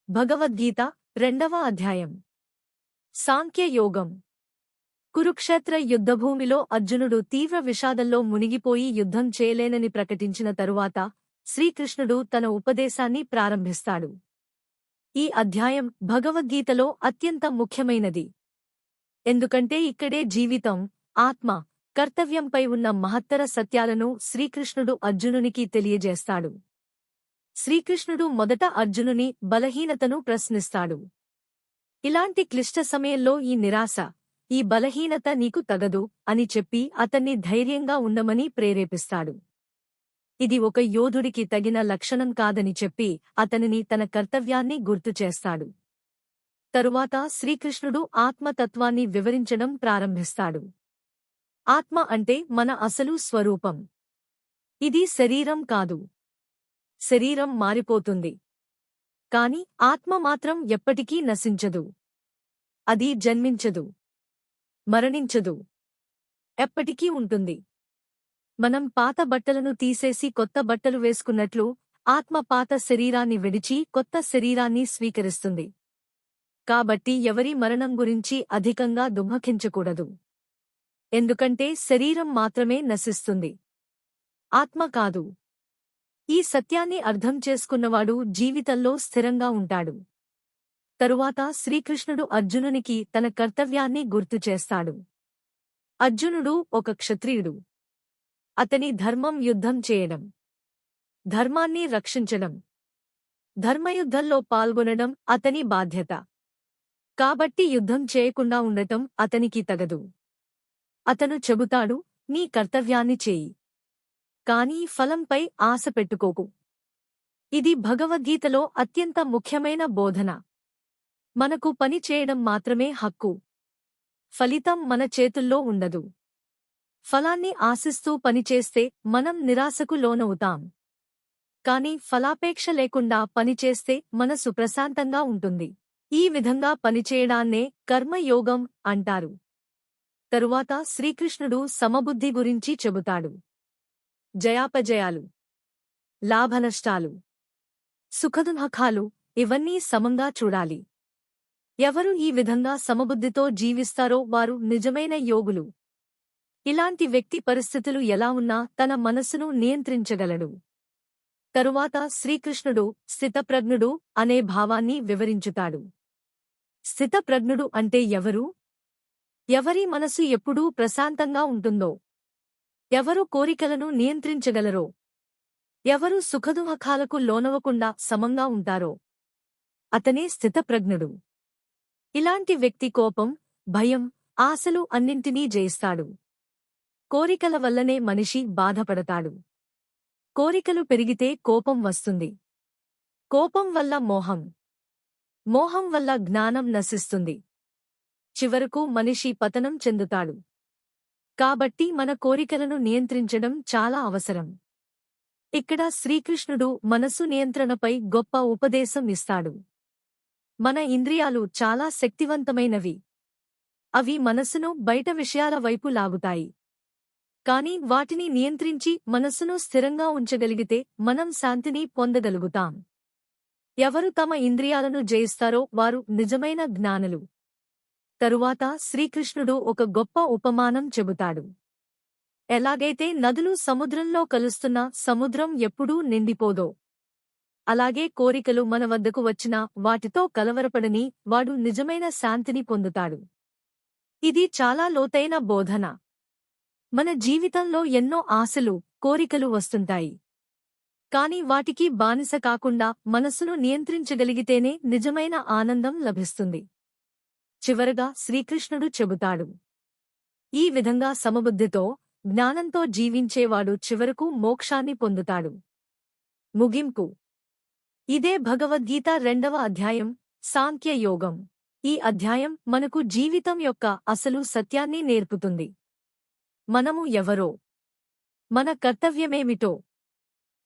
భగవద్గీత 2వ అధ్యాయం సాంఖ్య యోగం. కురుక్షేత్ర యుద్ధభూమిలో అర్జునుడు తీవ్ర విషాదంలో మునిగిపోయి యుద్ధం చేయలేనని ప్రకటించిన తరువాత శ్రీకృష్ణుడు తన ఉపదేశాన్ని ప్రారంభిస్తాడు. ఈ అధ్యాయం భగవద్గీతలో అత్యంత ముఖ్యమైనది. ఎందుకంటే ఇక్కడే జీవితం, ఆత్మ, కర్తవ్యంపై ఉన్న మహత్తర సత్యాలను శ్రీకృష్ణుడు అర్జునునికి తెలియజేస్తాడు. శ్రీకృష్ణుడు మొదట అర్జునుని బలహీనతను ప్రశ్నిస్తాడు. ఇలాంటి క్లిష్ట సమయంలో ఈ నిరాశ, ఈ బలహీనత నీకు తగదు అని చెప్పి అతన్ని ధైర్యంగా ఉండమని ప్రేరేపిస్తాడు. ఇది ఒక యోధుడికి తగిన లక్షణం కాదని చెప్పి అతనిని తన కర్తవ్యాన్ని గుర్తుచేస్తాడు. తరువాత శ్రీకృష్ణుడు ఆత్మతత్వాన్ని వివరించడం ప్రారంభిస్తాడు. ఆత్మ అంటే మన అసలు స్వరూపం. ఇది శరీరం కాదు. శరీరం మారిపోతుంది, కాని ఆత్మ మాత్రం ఎప్పటికీ నశించదు. అది జన్మించదు, మరణించదు, ఎప్పటికీ ఉంటుంది. మనం పాత బట్టలను తీసేసి కొత్త బట్టలు వేసుకున్నట్లు ఆత్మ పాత శరీరాన్ని విడిచి కొత్త శరీరాన్ని స్వీకరిస్తుంది. కాబట్టి ఎవరి మరణం గురించి అధికంగా దుఃఖించకూడదు. ఎందుకంటే శరీరం మాత్రమే నశిస్తుంది, ఆత్మ కాదు. ఈ సత్యాన్ని అర్థం చేసుకున్నవాడు జీవితంలో స్థిరంగా ఉంటాడు. తరువాత శ్రీకృష్ణుడు అర్జునునికి తన కర్తవ్యాన్ని గుర్తుచేస్తాడు. అర్జునుడు ఒక క్షత్రియుడు. అతని ధర్మం యుద్ధం చేయడం, ధర్మాన్ని రక్షించడం, ధర్మయుద్ధంలో పాల్గొనడం అతని బాధ్యత. కాబట్టి యుద్ధం చేయకుండా ఉండటం అతనికి తగదు. అతను చెబుతాడు, నీ కర్తవ్యాన్ని చేయి, కానీ ఫలంపై ఆశ పెట్టుకోకు. ఇది భగవద్గీతలో అత్యంత ముఖ్యమైన బోధన. మనకు పని చేయడం మాత్రమే హక్కు. ఫలితం మన చేతుల్లో ఉండదు. ఫలాన్ని ఆశిస్తూ పనిచేస్తే మనం నిరాశకు లోనవుతాం. కాని ఫలాపేక్ష లేకుండా పనిచేస్తే మనసు ప్రశాంతంగా ఉంటుంది. ఈ విధంగా పనిచేయడాన్నే కర్మయోగం అంటారు. తరువాత శ్రీకృష్ణుడు సమబుద్ధి గురించి చెబుతాడు. జయాపజయాలు, లాభనష్టాలు, సుఖదుఃఖాలు ఇవన్నీ సమంగా చూడాలి. ఎవరు ఈ విధంగా సమబుద్ధితో జీవిస్తారో వారు నిజమైన యోగులు. ఇలాంటి వ్యక్తి పరిస్థితులు ఎలా ఉన్నా తన మనస్సును నియంత్రించగలడు. తరువాత శ్రీకృష్ణుడు స్థితప్రజ్ఞుడు అనే భావాన్ని వివరించుతాడు. స్థితప్రజ్ఞుడు అంటే ఎవరు? ఎవరి మనసు ఎప్పుడూ ప్రశాంతంగా ఉంటుందో, ఎవరు కోరికలను నియంత్రించగలరో, ఎవరు సుఖదుఃఖాలకు లోనవకుండా సమంగా ఉంటారో అతనే స్థితప్రజ్ఞుడు. ఇలాంటి వ్యక్తి కోపం, భయం, ఆశలు అన్నింటినీ జయిస్తాడు. కోరికల వల్లనే మనిషి బాధపడతాడు. కోరికలు పెరిగితే కోపం వస్తుంది. కోపం వల్ల మోహం, మోహం వల్ల జ్ఞానం నశిస్తుంది. చివరకు మనిషి పతనం చెందుతాడు. కాబట్టి మన కోరికలను నియంత్రించడం చాలా అవసరం. ఇక్కడ శ్రీకృష్ణుడు మనసు నియంత్రణపై గొప్ప ఉపదేశం ఇస్తాడు. మన ఇంద్రియాలు చాలా శక్తివంతమైనవి. అవి మనసును బయట విషయాల వైపు లాగుతాయి. కాని వాటిని నియంత్రించి మనసును స్థిరంగా ఉంచగలిగితే మనం శాంతిని పొందగలుగుతాం. ఎవరు తమ ఇంద్రియాలను జయిస్తారో వారు నిజమైన జ్ఞానులు. తరువాత శ్రీకృష్ణుడు ఒక గొప్ప ఉపమానం చెబుతాడు. ఎలాగైతే నదులు సముద్రంలో కలుస్తున్నా సముద్రం ఎప్పుడూ నిండిపోదో, అలాగే కోరికలు మన వద్దకు వచ్చినా వాటితో కలవరపడని వాడు నిజమైన శాంతిని పొందుతాడు. ఇది చాలా లోతైన బోధన. మన జీవితంలో ఎన్నో ఆశలు, కోరికలు వస్తుంటాయి. కాని వాటికి బానిస కాకుండా మనసును నియంత్రించగలిగితేనే నిజమైన ఆనందం లభిస్తుంది. చివరగా శ్రీకృష్ణుడు చెబుతాడు, ఈ విధంగా సమబుద్ధితో, జ్ఞానంతో జీవించేవాడు చివరకు మోక్షాన్ని పొందుతాడు. ముగింపు. ఇదే భగవద్గీత 2వ అధ్యాయం సాంఖ్య యోగం. ఈ అధ్యాయం మనకు జీవితం యొక్క అసలు సత్యాన్ని నేర్పుతుంది. మనము ఎవరో, మన కర్తవ్యమేమిటో,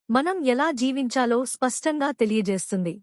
మనం ఎలా జీవించాలో స్పష్టంగా తెలియజేస్తుంది.